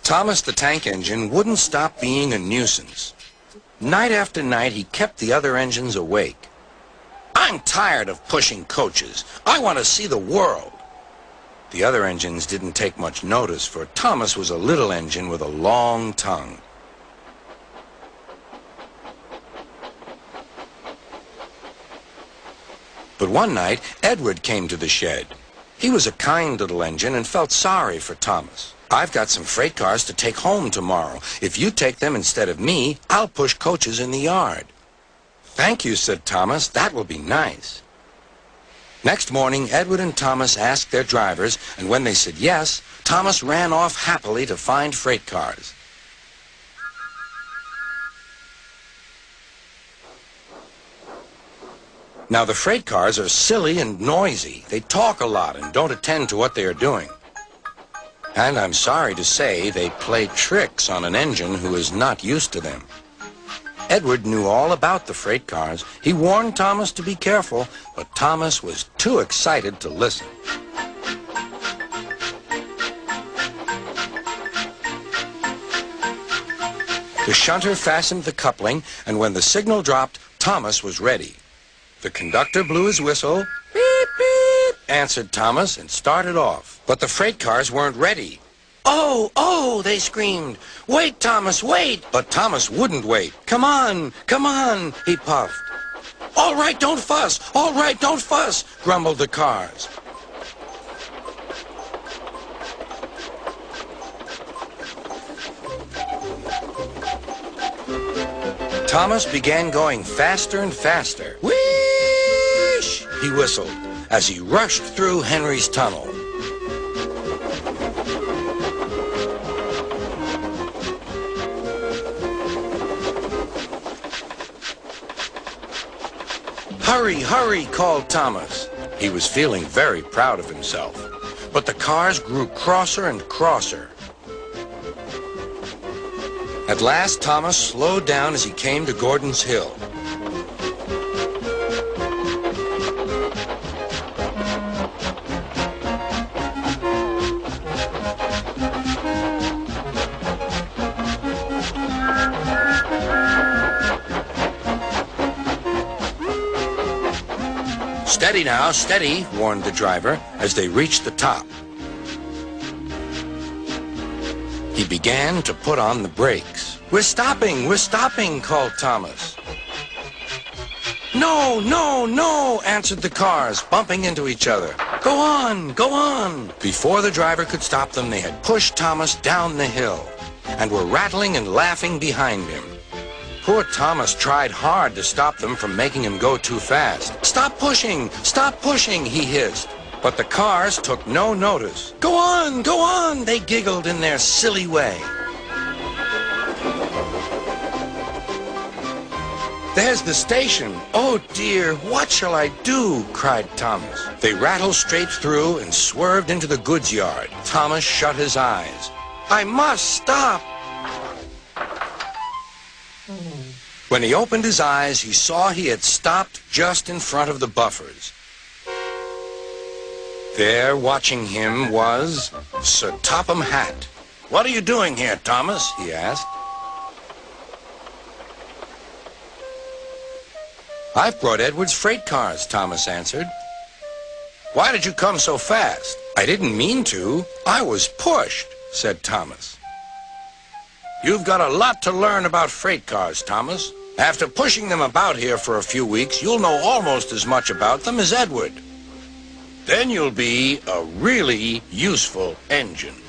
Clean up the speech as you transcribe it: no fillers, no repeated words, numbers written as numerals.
Thomas the tank engine wouldn't stop being a nuisance. Night after night, he kept the other engines awake. "I'm tired of pushing coaches. I want to see the world." The other engines didn't take much notice, for Thomas was a little engine with a long tongue. But one night, Edward came to the shed. He was a kind little engine and felt sorry for Thomas. "I've got some freight cars to take home tomorrow. If you take them instead of me, I'll push coaches in the yard." "Thank you," said Thomas. "That will be nice." Next morning, Edward and Thomas asked their drivers, and when they said yes, Thomas ran off happily to find freight cars. Now, the freight cars are silly and noisy. They talk a lot and don't attend to what they are doing. And I'm sorry to say they play tricks on an engine who is not used to them. Edward knew all about the freight cars. He warned Thomas to be careful, but Thomas was too excited to listen. The shunter fastened the coupling, and when the signal dropped, Thomas was ready. The conductor blew his whistle. "Beep, beep," answered Thomas, and started off. But the freight cars weren't ready. "Oh, oh," they screamed. "Wait, Thomas, wait!" But Thomas wouldn't wait. Come on, he puffed. All right, don't fuss, grumbled the cars. Thomas began going faster and faster. "Whoosh!" he whistled as he rushed through Henry's tunnel. "Hurry, hurry," called Thomas. He was feeling very proud of himself. But the cars grew crosser and crosser. At last, Thomas slowed down as he came to Gordon's Hill. "Steady now, steady," warned the driver as they reached the top. He began to put on the brakes. We're stopping, called Thomas. "No, no, no," answered the cars, bumping into each other. Go on. Before the driver could stop them, they had pushed Thomas down the hill and were rattling and laughing behind him. Poor Thomas tried hard to stop them from making him go too fast. Stop pushing, he hissed. But the cars took no notice. Go on, they giggled in their silly way. "There's the station. Oh dear, what shall I do?" cried Thomas. They rattled straight through and swerved into the goods yard. Thomas shut his eyes. "I must stop." When he opened his eyes, he saw he had stopped just in front of the buffers. There, watching him, was Sir Topham Hatt. "What are you doing here, Thomas?" he asked. "I've brought Edward's freight cars," Thomas answered. "Why did you come so fast?" "I didn't mean to. I was pushed," said Thomas. "You've got a lot to learn about freight cars, Thomas. After pushing them about here for a few weeks, you'll know almost as much about them as Edward. Then you'll be a really useful engine."